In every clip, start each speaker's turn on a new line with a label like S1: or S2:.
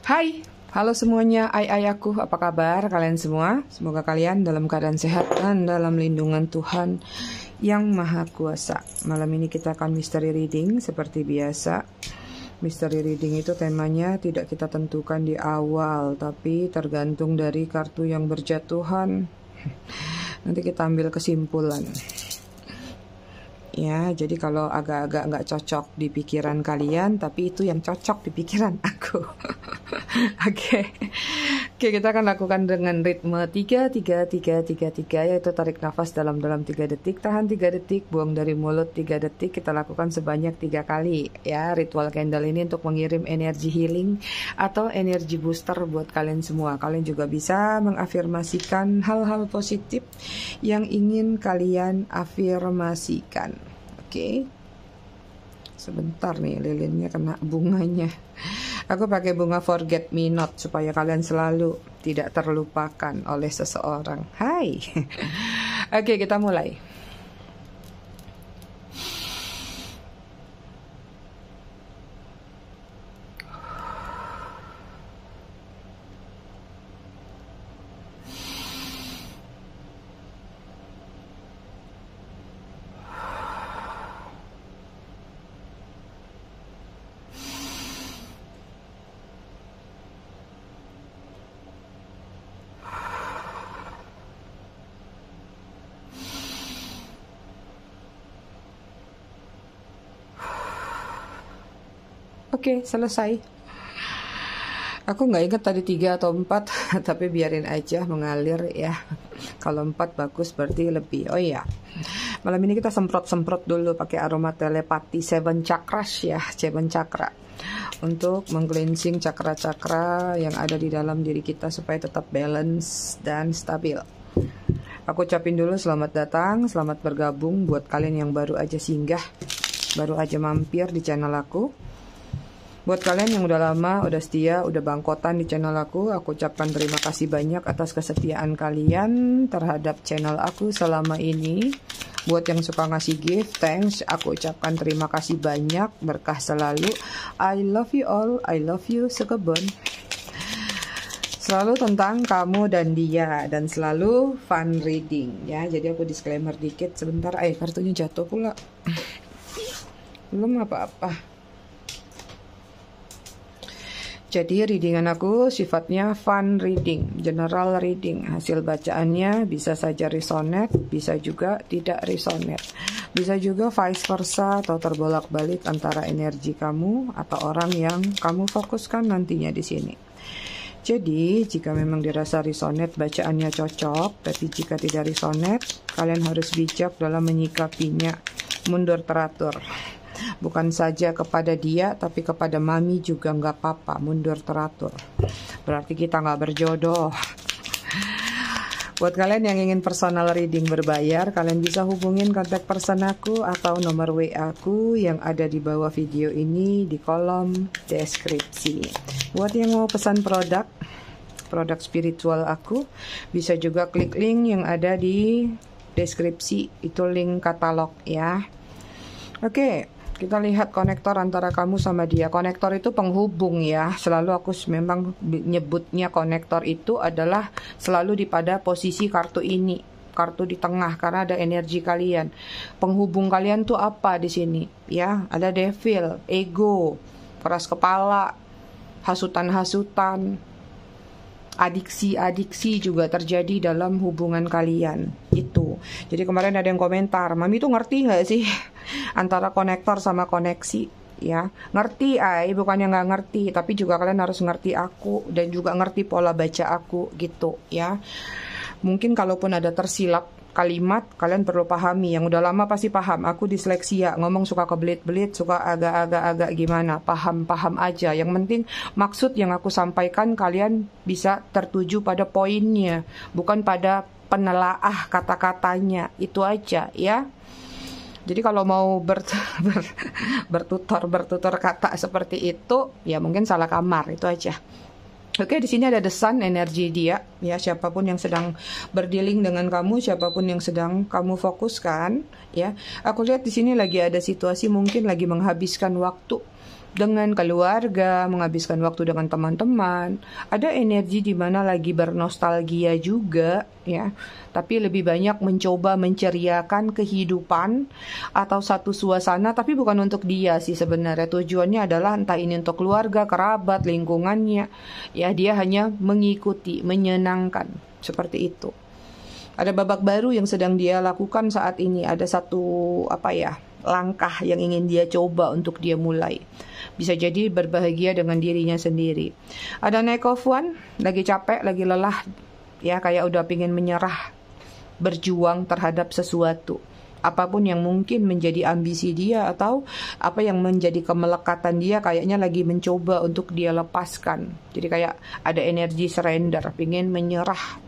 S1: Hai, halo semuanya, aku, apa kabar kalian semua? Semoga kalian dalam keadaan sehat dan dalam lindungan Tuhan yang Maha Kuasa. Malam ini kita akan mystery reading seperti biasa. Mystery reading itu temanya tidak kita tentukan di awal, tapi tergantung dari kartu yang berjatuhan. Nanti kita ambil kesimpulan. Ya, jadi kalau agak-agak nggak cocok di pikiran kalian, tapi itu yang cocok di pikiran aku. Oke, kita akan lakukan dengan ritme 3-3-3-3-3, yaitu tarik nafas dalam-dalam 3 detik, tahan 3 detik, buang dari mulut 3 detik. Kita lakukan sebanyak 3 kali. Ya, ritual candle ini untuk mengirim energi healing atau energi booster buat kalian semua. Kalian juga bisa mengafirmasikan hal-hal positif yang ingin kalian afirmasikan. Oke. Sebentar nih, lilinnya kena bunganya. Aku pakai bunga forget me not supaya kalian selalu tidak terlupakan oleh seseorang. Hai. Oke, kita mulai. Oke, selesai. Aku nggak ingat tadi 3 atau 4, tapi biarin aja mengalir ya. Kalau 4 bagus berarti lebih. Oh iya, malam ini kita semprot-semprot dulu pakai aroma telepati 7 chakras ya, 7 chakra. Untuk meng-cleansing cakra-cakra yang ada di dalam diri kita supaya tetap balance dan stabil. Aku ucapin dulu selamat datang, selamat bergabung buat kalian yang baru aja singgah, baru aja mampir di channel aku. Buat kalian yang udah lama, udah setia, udah bangkotan di channel aku ucapkan terima kasih banyak atas kesetiaan kalian terhadap channel aku selama ini. Buat yang suka ngasih gift, thanks, aku ucapkan terima kasih banyak, berkah selalu. I love you all, I love you sekebon. Selalu tentang kamu dan dia, dan selalu fun reading ya. Jadi aku disclaimer dikit sebentar. Kartunya jatuh pula. Belum apa-apa. Jadi readingan aku sifatnya fun reading, general reading. Hasil bacaannya bisa saja resonate, bisa juga tidak resonate. Bisa juga vice versa atau terbolak-balik antara energi kamu atau orang yang kamu fokuskan nantinya di sini. Jadi jika memang dirasa resonate bacaannya cocok, tapi jika tidak resonate, kalian harus bijak dalam menyikapinya, mundur teratur. Bukan saja kepada dia, tapi kepada mami juga nggak apa-apa, mundur teratur. Berarti kita nggak berjodoh. Buat kalian yang ingin personal reading berbayar, kalian bisa hubungin kontak person aku atau nomor WA aku yang ada di bawah video ini di kolom deskripsi. Buat yang mau pesan produk spiritual aku, bisa juga klik link yang ada di deskripsi, itu link katalog ya. Oke. Kita lihat konektor antara kamu sama dia. Konektor itu penghubung ya. Selalu aku memang nyebutnya konektor itu adalah selalu di pada posisi kartu ini. Kartu di tengah karena ada energi kalian. Penghubung kalian tuh apa di sini? Ya, ada devil, ego, keras kepala, hasutan-hasutan, adiksi juga terjadi dalam hubungan kalian itu. Jadi kemarin ada yang komentar, Mami tuh ngerti nggak sih antara konektor sama koneksi? Ya, ngerti, bukannya nggak ngerti, tapi juga kalian harus ngerti aku dan juga ngerti pola baca aku gitu ya. Mungkin kalaupun ada tersilap kalimat, kalian perlu pahami. Yang udah lama pasti paham. Aku disleksia, ngomong suka kebelit-belit, suka agak-agak gimana. Paham aja. Yang penting maksud yang aku sampaikan kalian bisa tertuju pada poinnya, bukan pada penelaah kata-katanya. Itu aja ya. Jadi kalau mau bertutur kata seperti itu, ya mungkin salah kamar, itu aja. Oke, di sini ada the sun, energi dia, ya, siapapun yang sedang berdealing dengan kamu, siapapun yang sedang kamu fokuskan, ya. Aku lihat di sini lagi ada situasi mungkin lagi menghabiskan waktu dengan keluarga, menghabiskan waktu dengan teman-teman. Ada energi di mana lagi bernostalgia juga, ya. Tapi lebih banyak mencoba menceriakan kehidupan atau satu suasana, tapi bukan untuk dia sih sebenarnya. Tujuannya adalah entah ini untuk keluarga, kerabat, lingkungannya. Ya, dia hanya mengikuti, menyenangkan, seperti itu. Ada babak baru yang sedang dia lakukan saat ini. Ada satu langkah yang ingin dia coba untuk dia mulai. Bisa jadi berbahagia dengan dirinya sendiri. Ada Knight of Wands, lagi capek, lagi lelah, ya kayak udah pingin menyerah, berjuang terhadap sesuatu. Apapun yang mungkin menjadi ambisi dia atau apa yang menjadi kemelekatan dia, kayaknya lagi mencoba untuk dia lepaskan. Jadi kayak ada energi surrender, pingin menyerah.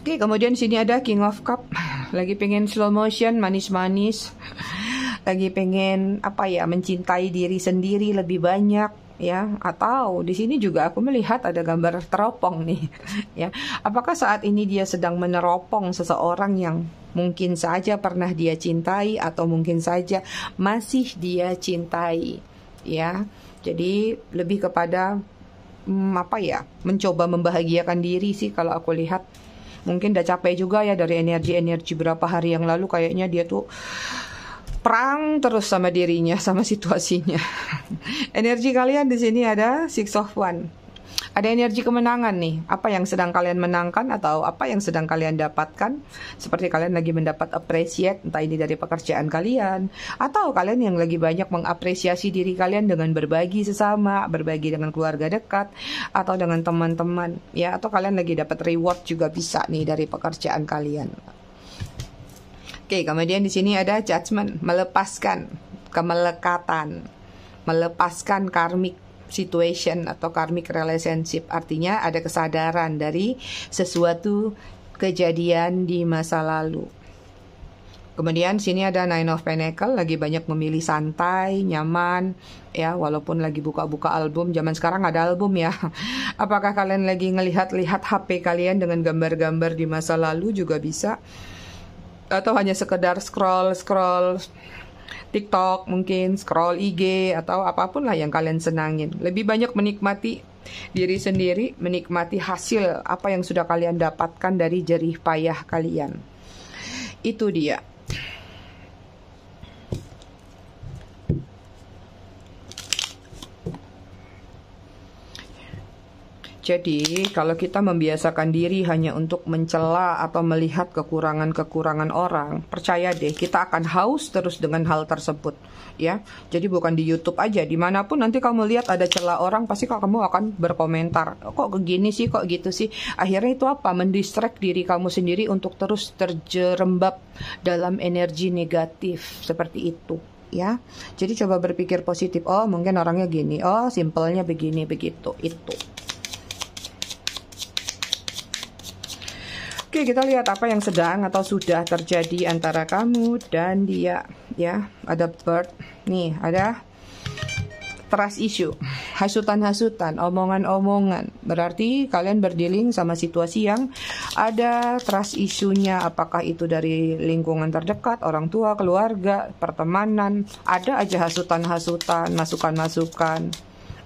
S1: Oke, kemudian sini ada King of Cup, lagi pengen slow motion, manis-manis, lagi pengen mencintai diri sendiri lebih banyak, ya. Atau di sini juga aku melihat ada gambar teropong nih, ya. Apakah saat ini dia sedang meneropong seseorang yang mungkin saja pernah dia cintai atau mungkin saja masih dia cintai, ya. Jadi lebih kepada mencoba membahagiakan diri sih kalau aku lihat. Mungkin udah capek juga ya dari energi-energi berapa hari yang lalu, kayaknya dia tuh perang terus sama dirinya, sama situasinya. Energi kalian di sini ada Six of Wands. Ada energi kemenangan nih. Apa yang sedang kalian menangkan atau apa yang sedang kalian dapatkan? Seperti kalian lagi mendapat appreciate, entah ini dari pekerjaan kalian atau kalian yang lagi banyak mengapresiasi diri kalian dengan berbagi sesama, berbagi dengan keluarga dekat atau dengan teman-teman, ya. Atau kalian lagi dapat reward juga bisa nih dari pekerjaan kalian. Oke, kemudian di sini ada Judgment, melepaskan kemelekatan, melepaskan karmic situation atau karmic relationship. Artinya ada kesadaran dari sesuatu kejadian di masa lalu. Kemudian sini ada Nine of Pentacles, lagi banyak memilih santai, nyaman, ya, walaupun lagi buka-buka album. Zaman sekarang ada album ya. Apakah kalian lagi ngelihat-lihat HP kalian dengan gambar-gambar di masa lalu juga bisa. Atau hanya sekedar scroll TikTok, mungkin scroll IG atau apapun lah yang kalian senangin. Lebih banyak menikmati diri sendiri, menikmati hasil apa yang sudah kalian dapatkan dari jerih payah kalian. Itu dia. Jadi, kalau kita membiasakan diri hanya untuk mencela atau melihat kekurangan-kekurangan orang, percaya deh, kita akan haus terus dengan hal tersebut, ya. Jadi bukan di YouTube aja, dimanapun nanti kamu lihat ada celah orang, pasti kamu akan berkomentar, kok begini sih, kok gitu sih. Akhirnya itu apa? Mendistract diri kamu sendiri untuk terus terjerembab dalam energi negatif, seperti itu. Ya, jadi coba berpikir positif. Oh, mungkin orangnya gini. Oh, simpelnya begini, begitu, itu. Oke, kita lihat apa yang sedang atau sudah terjadi antara kamu dan dia, ya. Ada bird, nih, ada trust issue, hasutan-hasutan, omongan-omongan. Berarti kalian berdealing sama situasi yang ada trust issue-nya. Apakah itu dari lingkungan terdekat, orang tua, keluarga, pertemanan. Ada aja hasutan-hasutan, masukan-masukan.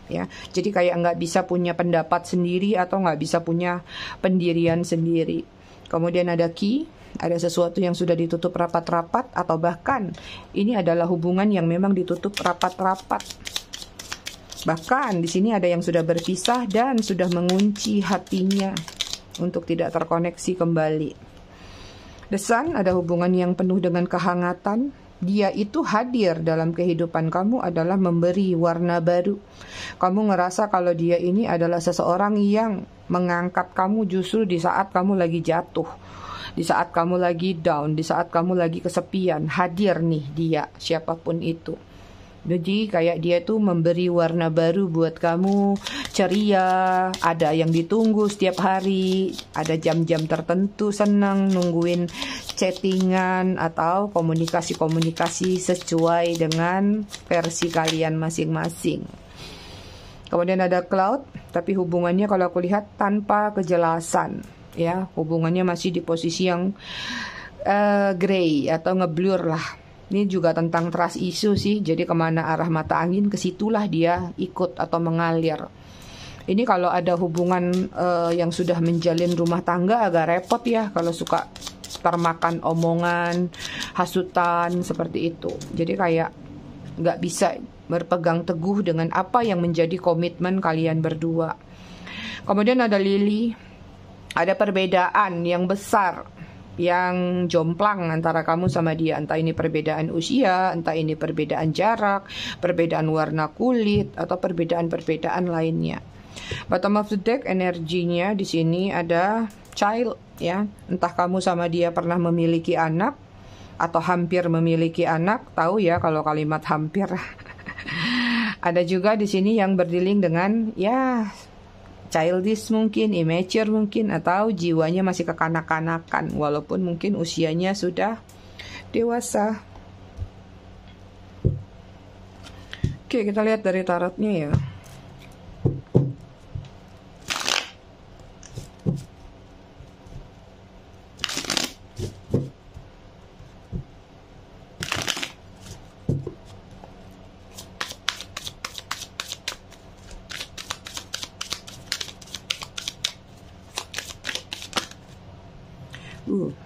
S1: Ya, jadi kayak nggak bisa punya pendapat sendiri atau nggak bisa punya pendirian sendiri. Kemudian ada key, ada sesuatu yang sudah ditutup rapat-rapat atau bahkan ini adalah hubungan yang memang ditutup rapat-rapat. Bahkan di sini ada yang sudah berpisah dan sudah mengunci hatinya untuk tidak terkoneksi kembali. The Sun, ada hubungan yang penuh dengan kehangatan. Dia itu hadir dalam kehidupan kamu adalah memberi warna baru. Kamu ngerasa kalau dia ini adalah seseorang yang mengangkat kamu justru di saat kamu lagi jatuh, di saat kamu lagi down, di saat kamu lagi kesepian. Hadir nih dia, siapapun itu. Jadi kayak dia tuh memberi warna baru buat kamu, ceria, ada yang ditunggu setiap hari, ada jam-jam tertentu senang nungguin chattingan atau komunikasi-komunikasi sesuai dengan versi kalian masing-masing. Kemudian ada cloud, tapi hubungannya kalau aku lihat tanpa kejelasan, ya, hubungannya masih di posisi yang gray atau ngeblur lah. Ini juga tentang trust issue sih. Jadi kemana arah mata angin, kesitulah dia ikut atau mengalir. Ini kalau ada hubungan yang sudah menjalin rumah tangga agak repot ya, kalau suka termakan omongan, hasutan seperti itu. Jadi kayak nggak bisa berpegang teguh dengan apa yang menjadi komitmen kalian berdua. Kemudian ada Lily, ada perbedaan yang besar, yang jomplang antara kamu sama dia. Entah ini perbedaan usia, entah ini perbedaan jarak, perbedaan warna kulit, atau perbedaan-perbedaan lainnya. Bottom of the deck energinya di sini ada child ya. Entah kamu sama dia pernah memiliki anak atau hampir memiliki anak. Tahu ya kalau kalimat hampir. Ada juga di sini yang berdealing dengan ya childish mungkin, immature mungkin, atau jiwanya masih kekanak-kanakan walaupun mungkin usianya sudah dewasa. Oke, kita lihat dari tarotnya ya.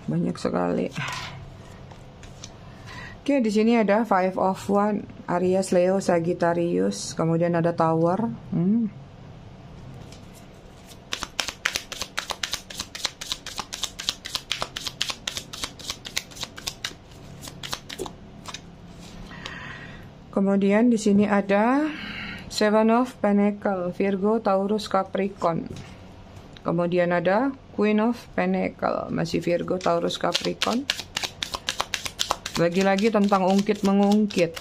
S1: Banyak sekali. Oke, di sini ada Five of Wands, Aries, Leo, Sagittarius, kemudian ada Tower. Kemudian di sini ada Seven of Pentacles, Virgo, Taurus, Capricorn. Kemudian ada Queen of Pentacles, masih Virgo, Taurus, Capricorn. Lagi-lagi tentang ungkit-mengungkit.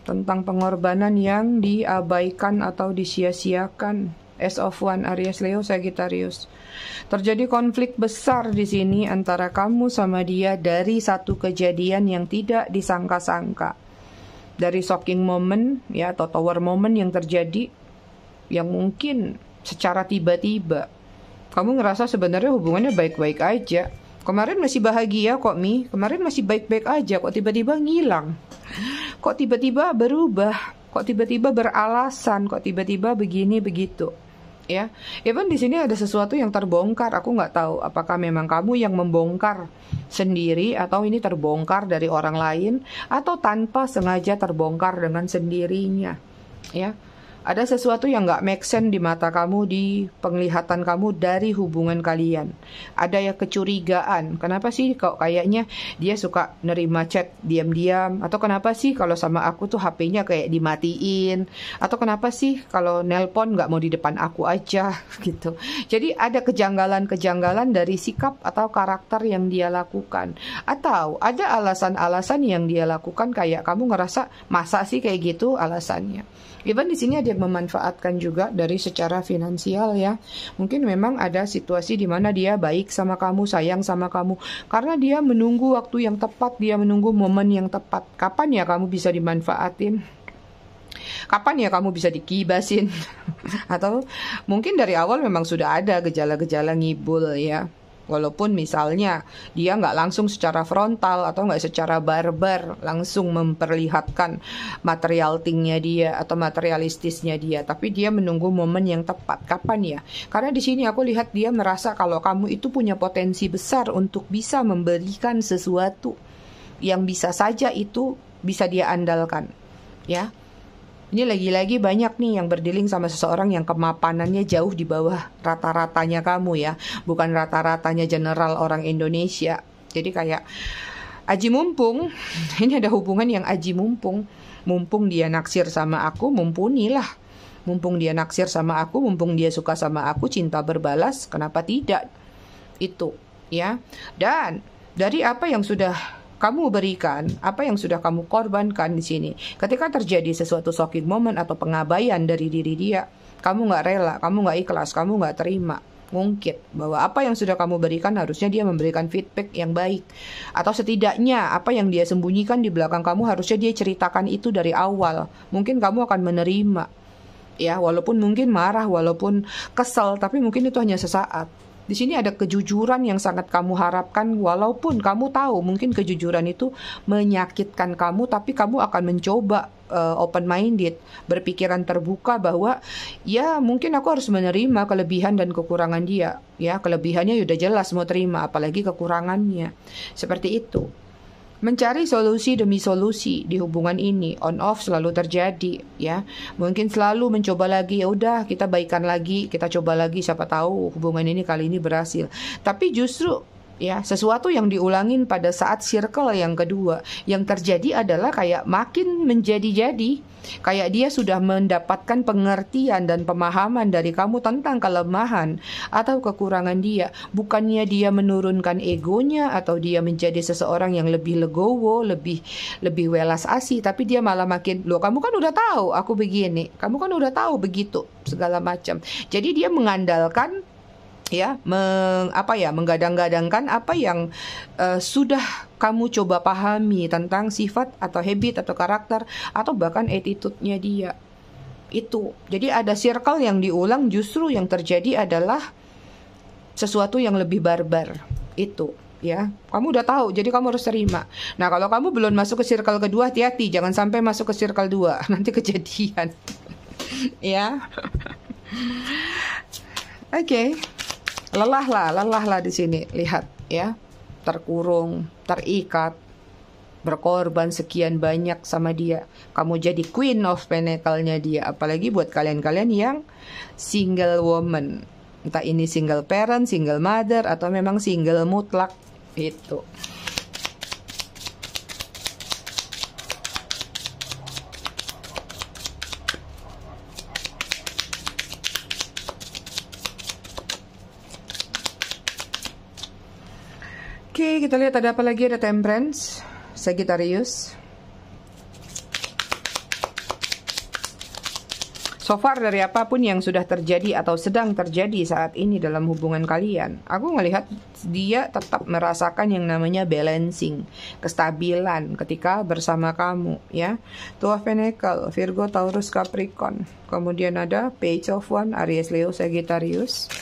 S1: Tentang pengorbanan yang diabaikan atau disia-siakan. Ace of Wands, Aries, Leo, Sagittarius. Terjadi konflik besar di sini antara kamu sama dia dari satu kejadian yang tidak disangka-sangka. Dari shocking moment ya, atau tower moment yang terjadi, yang mungkin secara tiba-tiba kamu ngerasa sebenarnya hubungannya baik-baik aja. Kemarin masih bahagia kok Mi, kemarin masih baik-baik aja, kok tiba-tiba ngilang, kok tiba-tiba berubah, kok tiba-tiba beralasan, kok tiba-tiba begini begitu. Ya, even di sini ada sesuatu yang terbongkar. Aku nggak tahu apakah memang kamu yang membongkar sendiri atau ini terbongkar dari orang lain atau tanpa sengaja terbongkar dengan sendirinya. Ya, ada sesuatu yang nggak make sense di mata kamu, di penglihatan kamu dari hubungan kalian. Ada ya kecurigaan. Kenapa sih kok kayaknya dia suka nerima chat diam-diam? Atau kenapa sih kalau sama aku tuh HP-nya kayak dimatiin? Atau kenapa sih kalau nelpon nggak mau di depan aku aja gitu? Jadi ada kejanggalan-kejanggalan dari sikap atau karakter yang dia lakukan. Atau ada alasan-alasan yang dia lakukan kayak kamu ngerasa masa sih kayak gitu alasannya. Even di sini ada yang memanfaatkan juga dari secara finansial ya. Mungkin memang ada situasi di mana dia baik sama kamu, sayang sama kamu, karena dia menunggu waktu yang tepat, dia menunggu momen yang tepat. Kapan ya kamu bisa dimanfaatin? Kapan ya kamu bisa dikibasin? Atau mungkin dari awal memang sudah ada gejala-gejala ngibul ya. Walaupun misalnya dia nggak langsung secara frontal atau nggak secara barbar langsung memperlihatkan material thing-nya dia atau materialistisnya dia, tapi dia menunggu momen yang tepat. Kapan ya? Karena di sini aku lihat dia merasa kalau kamu itu punya potensi besar untuk bisa memberikan sesuatu yang bisa saja itu bisa dia andalkan. Ya. Ini lagi-lagi banyak nih yang berdealing sama seseorang yang kemapanannya jauh di bawah rata-ratanya kamu ya. Bukan rata-ratanya general orang Indonesia. Jadi kayak aji mumpung. Ini ada hubungan yang aji mumpung. Mumpung dia naksir sama aku, mumpunilah. Mumpung dia naksir sama aku, mumpung dia suka sama aku, cinta berbalas, kenapa tidak? Itu ya. Dan dari apa yang sudah kamu berikan, apa yang sudah kamu korbankan di sini. Ketika terjadi sesuatu shocking moment atau pengabaian dari diri dia, kamu nggak rela, kamu nggak ikhlas, kamu nggak terima, ngungkit bahwa apa yang sudah kamu berikan harusnya dia memberikan feedback yang baik. Atau setidaknya apa yang dia sembunyikan di belakang kamu harusnya dia ceritakan itu dari awal. Mungkin kamu akan menerima. Ya, walaupun mungkin marah, walaupun kesel, tapi mungkin itu hanya sesaat. Di sini ada kejujuran yang sangat kamu harapkan, walaupun kamu tahu mungkin kejujuran itu menyakitkan kamu, tapi kamu akan mencoba open minded, berpikiran terbuka bahwa ya mungkin aku harus menerima kelebihan dan kekurangan dia. Ya, kelebihannya udah jelas mau terima, apalagi kekurangannya. Seperti itu. Mencari solusi demi solusi di hubungan ini, on off selalu terjadi, ya. Mungkin selalu mencoba lagi, ya udah kita baikan lagi, kita coba lagi, siapa tahu hubungan ini kali ini berhasil. Tapi justru ya sesuatu yang diulangin pada saat circle yang kedua, yang terjadi adalah kayak makin menjadi-jadi. Kayak dia sudah mendapatkan pengertian dan pemahaman dari kamu tentang kelemahan atau kekurangan dia. Bukannya dia menurunkan egonya atau dia menjadi seseorang yang lebih legowo, lebih welas asih, tapi dia malah makin, loh kamu kan udah tahu aku begini, kamu kan udah tahu begitu, segala macam. Jadi dia mengandalkan ya, menggadang-gadangkan apa yang sudah kamu coba pahami tentang sifat atau habit atau karakter atau bahkan attitude-nya dia. Itu. Jadi ada circle yang diulang, justru yang terjadi adalah sesuatu yang lebih barbar. Itu. Ya, kamu udah tahu, jadi kamu harus terima. Nah, kalau kamu belum masuk ke circle kedua, hati-hati, jangan sampai masuk ke circle 2, nanti kejadian. Ya. Oke. Lelahlah di sini. Lihat ya, terkurung, terikat, berkorban sekian banyak sama dia. Kamu jadi Queen of Pentacle-nya dia. Apalagi buat kalian-kalian yang single woman, entah ini single parent, single mother, atau memang single mutlak. Itu. Oke, kita lihat ada apa lagi. Ada Temperance, Sagittarius. So far dari apapun yang sudah terjadi atau sedang terjadi saat ini dalam hubungan kalian, aku ngelihat dia tetap merasakan yang namanya balancing, kestabilan ketika bersama kamu, ya. Two of Pentacle, Virgo, Taurus, Capricorn. Kemudian ada Page of Wands, Aries, Leo, Sagittarius.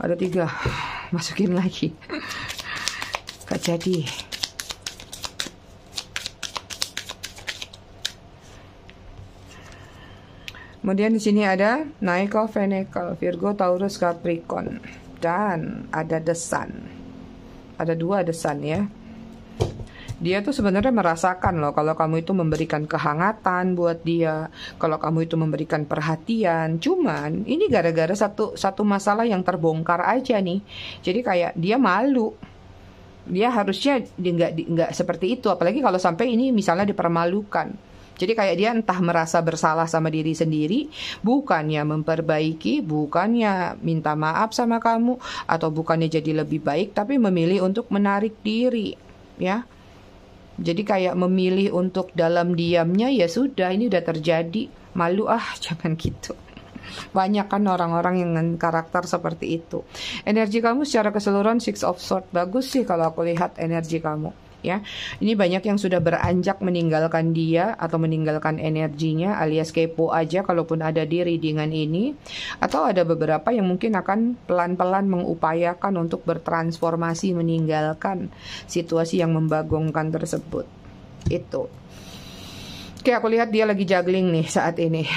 S1: Ada 3. Masukin lagi. Gak jadi. Kemudian di sini ada Knight of Pentacles, Virgo, Taurus, Capricorn. Dan ada The Sun. Ada 2 The Sun ya. Dia tuh sebenarnya merasakan loh kalau kamu itu memberikan kehangatan buat dia, kalau kamu itu memberikan perhatian. Cuman ini gara-gara satu masalah yang terbongkar aja nih. Jadi kayak dia malu. Dia harusnya nggak seperti itu, apalagi kalau sampai ini misalnya dipermalukan. Jadi kayak dia entah merasa bersalah sama diri sendiri, bukannya memperbaiki, bukannya minta maaf sama kamu, atau bukannya jadi lebih baik, tapi memilih untuk menarik diri, ya. Jadi kayak memilih untuk dalam diamnya, ya sudah, ini udah terjadi, malu jangan gitu. Banyak kan orang-orang yang dengan karakter seperti itu. Energi kamu secara keseluruhan Six of Swords, bagus sih kalau aku lihat energi kamu, ya. Ini banyak yang sudah beranjak meninggalkan dia atau meninggalkan energinya, alias kepo aja kalaupun ada di readingan ini. Atau ada beberapa yang mungkin akan pelan-pelan mengupayakan untuk bertransformasi, meninggalkan situasi yang membagongkan tersebut. Itu. Oke, aku lihat dia lagi juggling nih saat ini.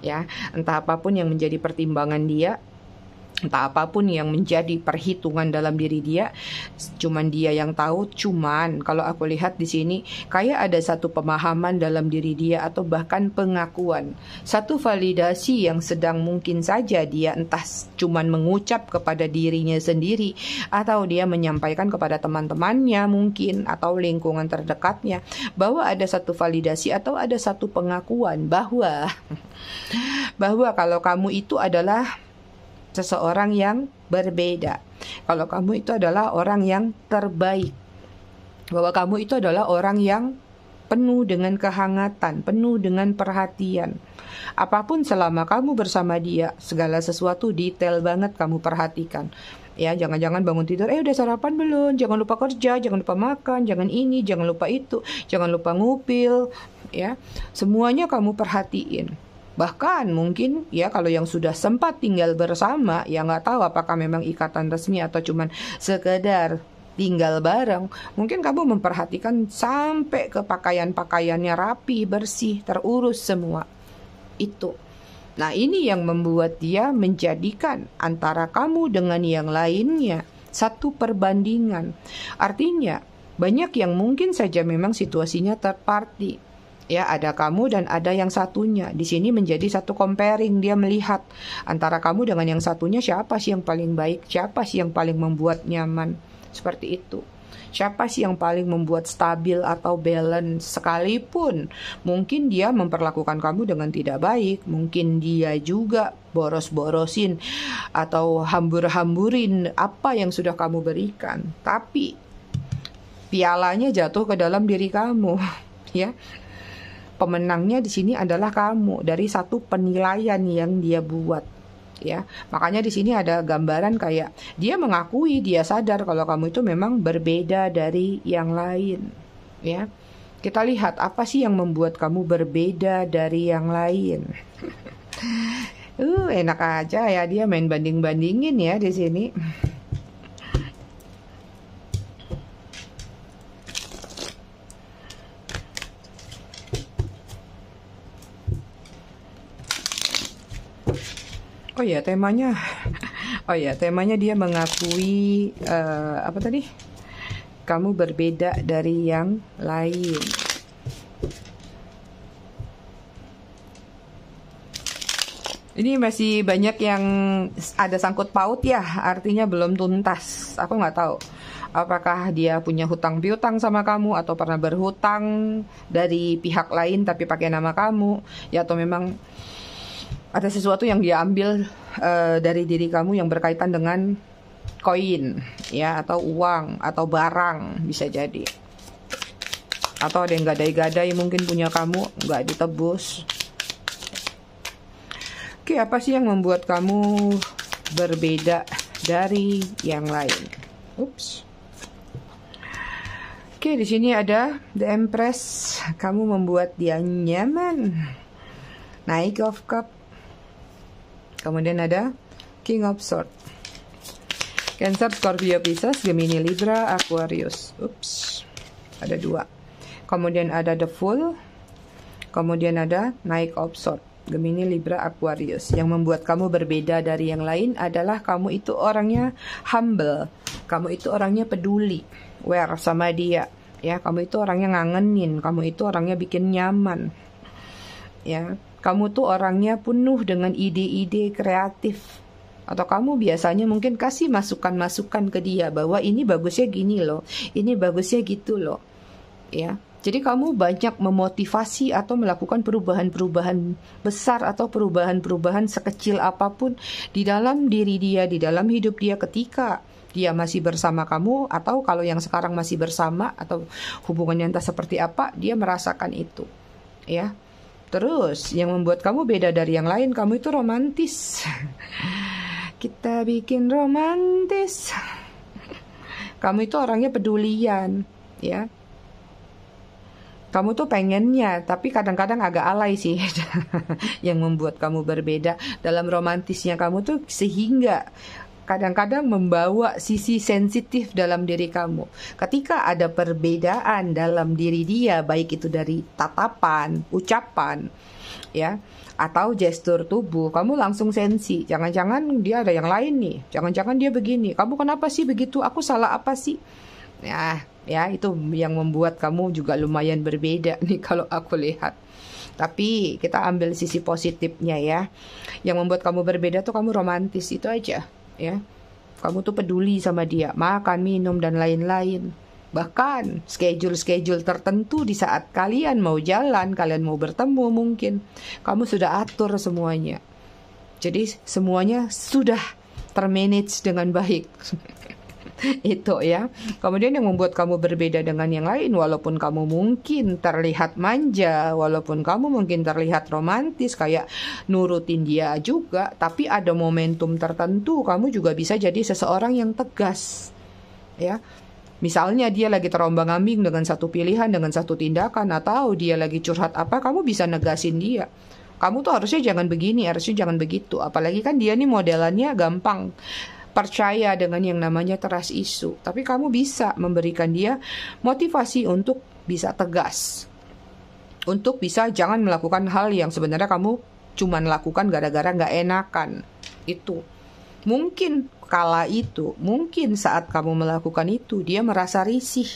S1: Ya, entah apapun yang menjadi pertimbangan dia, entah apapun yang menjadi perhitungan dalam diri dia, cuman dia yang tahu. Cuman kalau aku lihat di sini kayak ada satu pemahaman dalam diri dia atau bahkan pengakuan, satu validasi yang sedang mungkin saja dia entah cuman mengucap kepada dirinya sendiri atau dia menyampaikan kepada teman-temannya mungkin atau lingkungan terdekatnya, bahwa ada satu validasi atau ada satu pengakuan bahwa kalau kamu itu adalah seseorang yang berbeda, kalau kamu itu adalah orang yang terbaik, bahwa kamu itu adalah orang yang penuh dengan kehangatan, penuh dengan perhatian. Apapun selama kamu bersama dia, segala sesuatu detail banget kamu perhatikan. Ya, jangan-jangan bangun tidur, udah sarapan belum? Jangan lupa kerja, jangan lupa makan, jangan ini, jangan lupa itu, jangan lupa ngupil, ya. Semuanya kamu perhatiin. Bahkan mungkin ya kalau yang sudah sempat tinggal bersama, ya nggak tahu apakah memang ikatan resmi atau cuman sekedar tinggal bareng, mungkin kamu memperhatikan sampai ke pakaian-pakaiannya rapi, bersih, terurus semua. Itu. Nah, ini yang membuat dia menjadikan antara kamu dengan yang lainnya satu perbandingan. Artinya, banyak yang mungkin saja memang situasinya third party. Ya, ada kamu dan ada yang satunya. Di sini menjadi satu comparing, dia melihat antara kamu dengan yang satunya, siapa sih yang paling baik, siapa sih yang paling membuat nyaman. Seperti itu. Siapa sih yang paling membuat stabil atau balance, sekalipun mungkin dia memperlakukan kamu dengan tidak baik, mungkin dia juga boros-borosin atau hambur-hamburin apa yang sudah kamu berikan. Tapi pialanya jatuh ke dalam diri kamu, ya. Pemenangnya di sini adalah kamu dari satu penilaian yang dia buat, ya. Makanya di sini ada gambaran kayak dia mengakui, dia sadar kalau kamu itu memang berbeda dari yang lain, ya. Kita lihat apa sih yang membuat kamu berbeda dari yang lain. Enak aja ya dia main banding-bandingin ya di sini. temanya dia mengakui apa tadi? Kamu berbeda dari yang lain. Ini masih banyak yang ada sangkut paut ya, artinya belum tuntas. Aku nggak tahu apakah dia punya hutang piutang sama kamu atau pernah berhutang dari pihak lain tapi pakai nama kamu, ya, atau memang ada sesuatu yang dia ambil dari diri kamu yang berkaitan dengan koin, ya, atau uang, atau barang, bisa jadi. Atau ada yang gadai-gadai mungkin punya kamu, nggak ditebus. Oke, apa sih yang membuat kamu berbeda dari yang lain? Oke, di sini ada The Empress. Kamu membuat dia nyaman. Knight of Cup. Kemudian ada King of Swords. Cancer, Scorpio, Pisces, Gemini, Libra, Aquarius. Ada 2. Kemudian ada The Fool. Kemudian ada Knight of Swords. Gemini, Libra, Aquarius. Yang membuat kamu berbeda dari yang lain adalah kamu itu orangnya humble. Kamu itu orangnya peduli, aware sama dia. Ya, kamu itu orangnya ngangenin. Kamu itu orangnya bikin nyaman. Ya. Kamu tuh orangnya penuh dengan ide-ide kreatif. Atau kamu biasanya mungkin kasih masukan-masukan ke dia bahwa ini bagusnya gini loh, ini bagusnya gitu loh. Ya. Jadi kamu banyak memotivasi atau melakukan perubahan-perubahan besar atau perubahan-perubahan sekecil apapun di dalam diri dia, di dalam hidup dia ketika dia masih bersama kamu, atau kalau yang sekarang masih bersama atau hubungannya entah seperti apa, dia merasakan itu. Ya. Terus, yang membuat kamu beda dari yang lain, kamu itu romantis. Kita bikin romantis. Kamu itu orangnya pedulian, ya. Kamu tuh pengennya, tapi kadang-kadang agak alay sih. Yang membuat kamu berbeda dalam romantisnya kamu tuh, sehingga kadang-kadang membawa sisi sensitif dalam diri kamu. Ketika ada perbedaan dalam diri dia, baik itu dari tatapan, ucapan, ya, atau gestur tubuh, kamu langsung sensi. Jangan-jangan dia ada yang lain nih. Jangan-jangan dia begini. Kamu kenapa sih begitu? Aku salah apa sih? Ya, itu yang membuat kamu juga lumayan berbeda nih kalau aku lihat. Tapi kita ambil sisi positifnya ya. Yang membuat kamu berbeda tuh kamu romantis, itu aja. Ya, kamu tuh peduli sama dia, makan, minum, dan lain-lain. Bahkan schedule tertentu di saat kalian mau jalan, kalian mau bertemu mungkin, kamu sudah atur semuanya. Jadi semuanya sudah termanage dengan baik. Itu ya. Kemudian yang membuat kamu berbeda dengan yang lain, walaupun kamu mungkin terlihat manja, walaupun kamu mungkin terlihat romantis kayak nurutin dia juga, tapi ada momentum tertentu kamu juga bisa jadi seseorang yang tegas. Ya. Misalnya dia lagi terombang-ambing dengan satu pilihan, dengan satu tindakan, atau dia lagi curhat apa, kamu bisa negasin dia. Kamu tuh harusnya jangan begini, harusnya jangan begitu. Apalagi kan dia nih modelannya gampang percaya dengan yang namanya trust issue. Tapi kamu bisa memberikan dia motivasi untuk bisa tegas. Untuk bisa jangan melakukan hal yang sebenarnya kamu cuman lakukan gara-gara nggak enakan. Itu. Mungkin kala itu, mungkin saat kamu melakukan itu, dia merasa risih.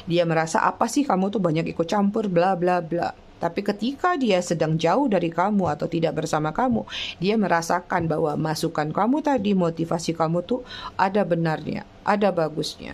S1: Dia merasa apa sih kamu tuh banyak ikut campur, bla bla bla. Tapi ketika dia sedang jauh dari kamu atau tidak bersama kamu, dia merasakan bahwa masukan kamu tadi, motivasi kamu tuh ada benarnya, ada bagusnya.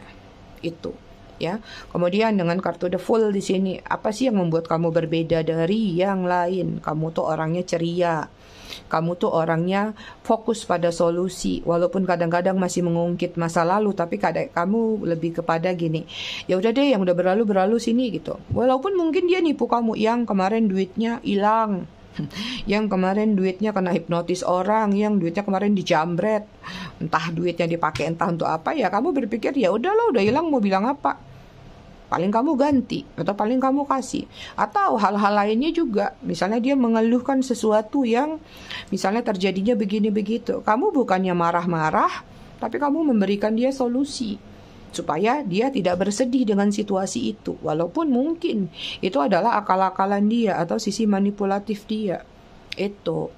S1: Itu, ya. Kemudian dengan kartu The Fool di sini, apa sih yang membuat kamu berbeda dari yang lain? Kamu tuh orangnya ceria. Kamu tuh orangnya fokus pada solusi, walaupun kadang-kadang masih mengungkit masa lalu, tapi kadang kamu lebih kepada gini, ya udah deh yang udah berlalu sini gitu. Walaupun mungkin dia nipu kamu, yang kemarin duitnya hilang, yang kemarin duitnya kena hipnotis orang, yang duitnya kemarin dijambret, entah duitnya dipakai entah untuk apa, ya kamu berpikir ya udahlah udah hilang mau bilang apa. Paling kamu ganti atau paling kamu kasih. Atau hal-hal lainnya juga. Misalnya dia mengeluhkan sesuatu yang misalnya terjadinya begini begitu. Kamu bukannya marah-marah, tapi kamu memberikan dia solusi supaya dia tidak bersedih dengan situasi itu. Walaupun mungkin itu adalah akal-akalan dia atau sisi manipulatif dia. Itu.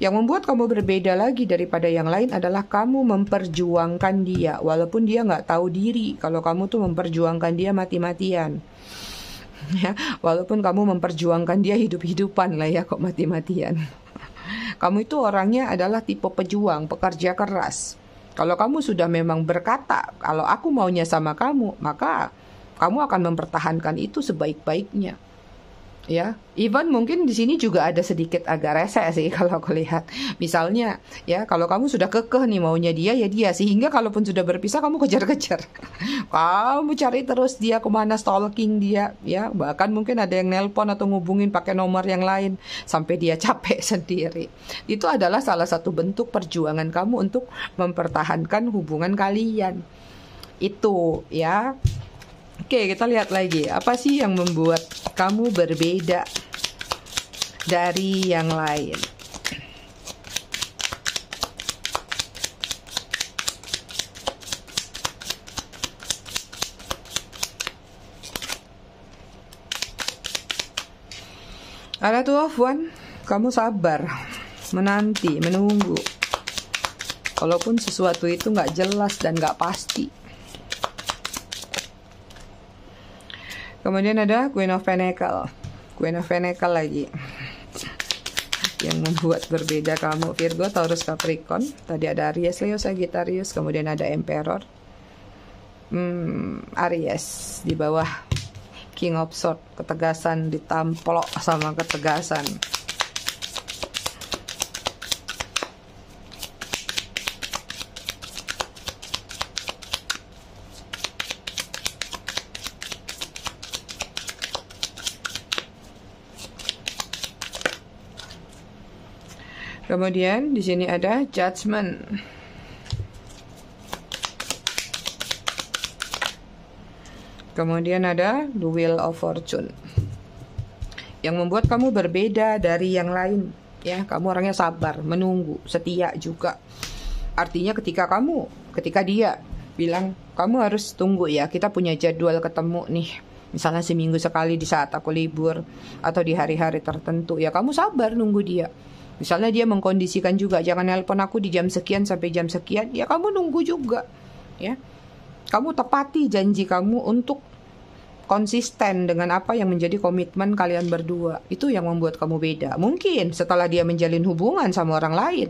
S1: Yang membuat kamu berbeda lagi daripada yang lain adalah kamu memperjuangkan dia. Walaupun dia nggak tahu diri kalau kamu tuh memperjuangkan dia mati-matian. Ya, walaupun kamu memperjuangkan dia hidup-hidupan lah ya, kok mati-matian. Kamu itu orangnya adalah tipe pejuang, pekerja keras. Kalau kamu sudah memang berkata, kalau aku maunya sama kamu, maka kamu akan mempertahankan itu sebaik-baiknya. Ya, even mungkin di sini juga ada sedikit agak rese sih kalau aku lihat. Misalnya, ya kalau kamu sudah kekeh nih maunya dia, ya dia. Sehingga kalaupun sudah berpisah kamu kejar-kejar. Kamu cari terus dia kemana, stalking dia, ya. Bahkan mungkin ada yang nelpon atau ngubungin pakai nomor yang lain sampai dia capek sendiri. Itu adalah salah satu bentuk perjuangan kamu untuk mempertahankan hubungan kalian. Itu, ya. Oke, kita lihat lagi. Apa sih yang membuat kamu berbeda dari yang lain? Ada tuh Afwan, kamu sabar, menanti, menunggu. Walaupun sesuatu itu nggak jelas dan nggak pasti. Kemudian ada Queen of Pentacle. Queen of Pentacle lagi. Yang membuat berbeda kamu. Virgo, Taurus, Capricorn. Tadi ada Aries, Leo, Sagittarius. Kemudian ada Emperor. Aries. Di bawah King of Swords. Ketegasan ditamplok sama ketegasan. Kemudian di sini ada Judgment. Kemudian ada The Wheel of Fortune. Yang membuat kamu berbeda dari yang lain, ya, kamu orangnya sabar, menunggu, setia juga. Artinya ketika dia bilang, kamu harus tunggu ya, kita punya jadwal ketemu nih. Misalnya seminggu sekali di saat aku libur atau di hari-hari tertentu, ya kamu sabar nunggu dia. Misalnya dia mengkondisikan juga, jangan nelpon aku di jam sekian sampai jam sekian, ya kamu nunggu juga, ya. Kamu tepati janji kamu untuk konsisten dengan apa yang menjadi komitmen kalian berdua. Itu yang membuat kamu beda. Mungkin setelah dia menjalin hubungan sama orang lain,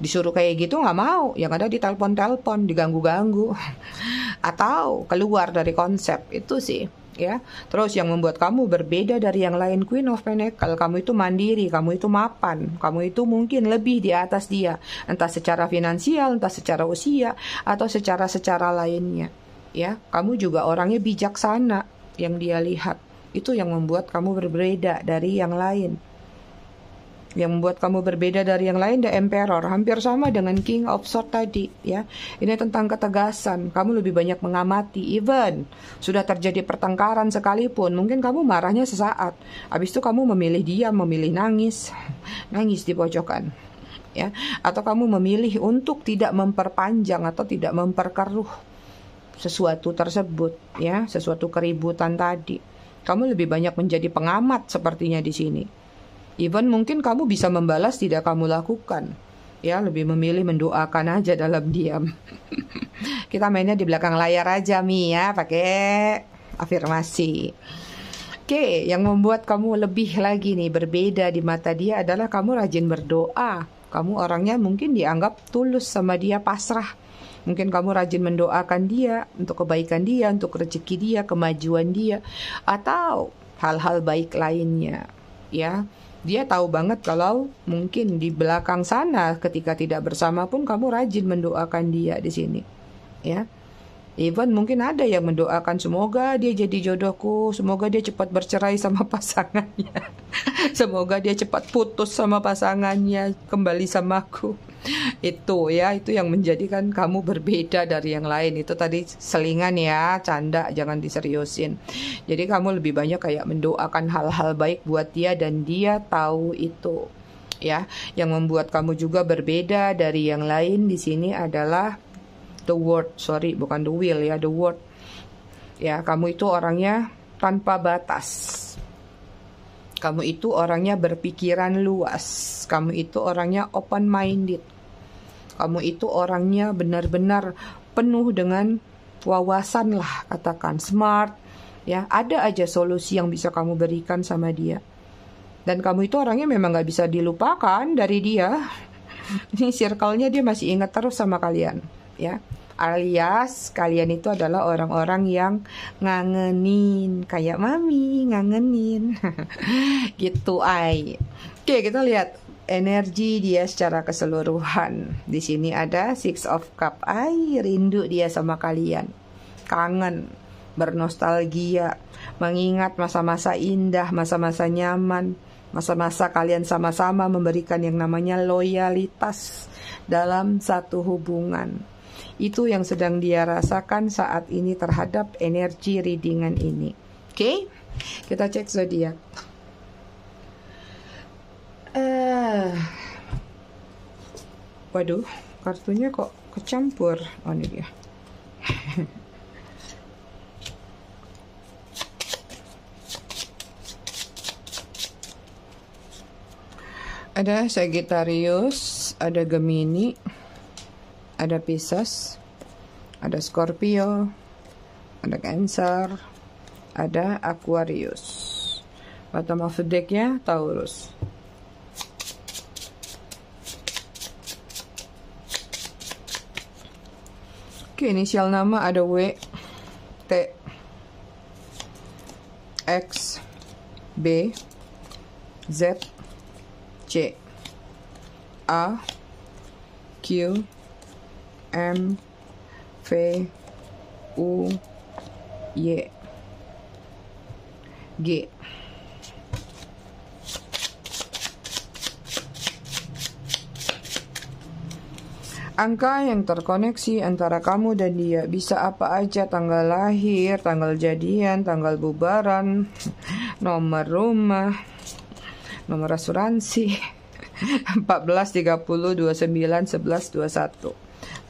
S1: disuruh kayak gitu nggak mau, yang ada ditelepon-telepon, diganggu-ganggu, atau keluar dari konsep. Itu sih. ya. Terus yang membuat kamu berbeda dari yang lain, Queen of Pentacle, kamu itu mandiri, kamu itu mapan, kamu itu mungkin lebih di atas dia, entah secara finansial, entah secara usia, atau secara lainnya, ya. Kamu juga orangnya bijaksana yang dia lihat. Itu yang membuat kamu berbeda dari yang lain. Yang membuat kamu berbeda dari yang lain, The Emperor, hampir sama dengan King of Swords tadi, ya. Ini tentang ketegasan. Kamu lebih banyak mengamati, even sudah terjadi pertengkaran sekalipun, mungkin kamu marahnya sesaat, habis itu kamu memilih diam, memilih nangis, nangis di pojokan, ya. Atau kamu memilih untuk tidak memperpanjang atau tidak memperkeruh sesuatu tersebut, ya, sesuatu keributan tadi. Kamu lebih banyak menjadi pengamat sepertinya di sini. Even mungkin kamu bisa membalas tidak kamu lakukan, ya, lebih memilih mendoakan aja dalam diam. Kita mainnya di belakang layar aja, Mi, ya, pakai afirmasi. Oke, yang membuat kamu lebih lagi nih berbeda di mata dia adalah kamu rajin berdoa. Kamu orangnya mungkin dianggap tulus sama dia, pasrah. Mungkin kamu rajin mendoakan dia untuk kebaikan dia, untuk rezeki dia, kemajuan dia, atau hal-hal baik lainnya, ya. Dia tahu banget kalau mungkin di belakang sana ketika tidak bersama pun kamu rajin mendoakan dia di sini, ya. Even mungkin ada yang mendoakan semoga dia jadi jodohku, semoga dia cepat bercerai sama pasangannya, semoga dia cepat putus sama pasangannya, kembali sama aku. Itu, ya, itu yang menjadikan kamu berbeda dari yang lain. Itu tadi selingan, ya, canda, jangan diseriusin. Jadi kamu lebih banyak kayak mendoakan hal-hal baik buat dia dan dia tahu itu, ya. Yang membuat kamu juga berbeda dari yang lain di sini adalah the word, sorry, bukan the will, ya, the word. Ya, kamu itu orangnya tanpa batas. Kamu itu orangnya berpikiran luas. Kamu itu orangnya open minded. Kamu itu orangnya benar-benar penuh dengan wawasan lah, katakan smart, ya. Ada aja solusi yang bisa kamu berikan sama dia. Dan kamu itu orangnya memang gak bisa dilupakan dari dia. Ini circle-nya dia masih ingat terus sama kalian, ya. Alias kalian itu adalah orang-orang yang ngangenin, kayak mami ngangenin. Gitu, ay. Oke, kita lihat energi dia secara keseluruhan. Di sini ada Six of Cups. Ay, rindu dia sama kalian. Kangen, bernostalgia, mengingat masa-masa indah, masa-masa nyaman, masa-masa kalian sama-sama memberikan yang namanya loyalitas dalam satu hubungan. Itu yang sedang dia rasakan saat ini terhadap energi readingan ini. Oke, kita cek zodiak. Waduh, kartunya kok kecampur. Oh, ini dia. Ada Sagittarius, ada Gemini, ada Pisces, ada Scorpio, ada Cancer, ada Aquarius. Bottom of the deck-nya Taurus. Oke, inisial nama ada W, T, X, B, Z, C, A, Q, M, V, U, Y, G. Angka yang terkoneksi antara kamu dan dia bisa apa aja, tanggal lahir, tanggal jadian, tanggal bubaran, nomor rumah, nomor asuransi, 14, 30, 29, 11, 21,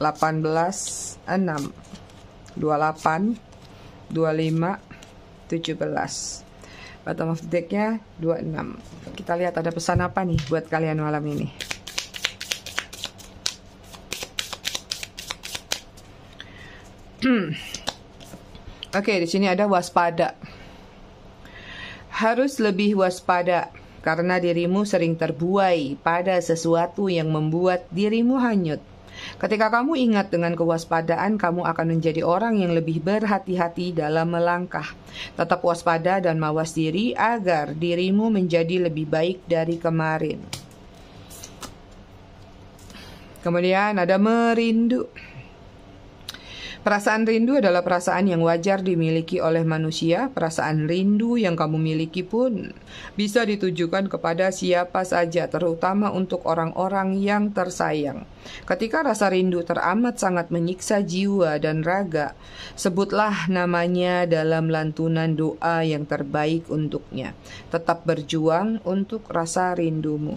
S1: 18, 6, 28, 25, 17. Bottom of the deck-nya 26. Kita lihat ada pesan apa nih buat kalian malam ini. Oke, di sini ada waspada. Harus lebih waspada karena dirimu sering terbuai pada sesuatu yang membuat dirimu hanyut. Ketika kamu ingat dengan kewaspadaan, kamu akan menjadi orang yang lebih berhati-hati dalam melangkah. Tetap waspada dan mawas diri agar dirimu menjadi lebih baik dari kemarin. Kemudian ada merindu. Perasaan rindu adalah perasaan yang wajar dimiliki oleh manusia. Perasaan rindu yang kamu miliki pun bisa ditujukan kepada siapa saja, terutama untuk orang-orang yang tersayang. Ketika rasa rindu teramat sangat menyiksa jiwa dan raga, sebutlah namanya dalam lantunan doa yang terbaik untuknya. Tetap berjuang untuk rasa rindumu.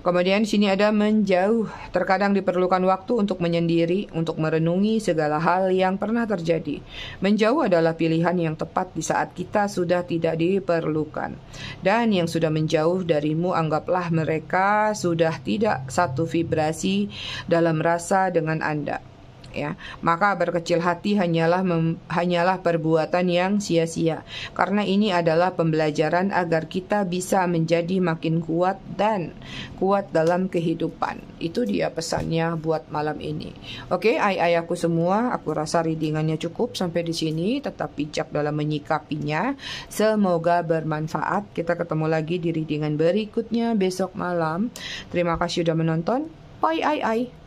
S1: Kemudian di sini ada menjauh. Terkadang diperlukan waktu untuk menyendiri, untuk merenungi segala hal yang pernah terjadi. Menjauh adalah pilihan yang tepat di saat kita sudah tidak diperlukan. Dan yang sudah menjauh darimu, anggaplah mereka sudah tidak satu vibrasi dalam rasa dengan Anda. Ya, maka berkecil hati hanyalah perbuatan yang sia-sia, karena ini adalah pembelajaran agar kita bisa menjadi makin kuat dan kuat dalam kehidupan. Itu dia pesannya buat malam ini. Oke, ayahku semua, aku rasa readingannya cukup sampai di sini. Tetap bijak dalam menyikapinya. Semoga bermanfaat. Kita ketemu lagi di readingan berikutnya besok malam. Terima kasih sudah menonton. Bye.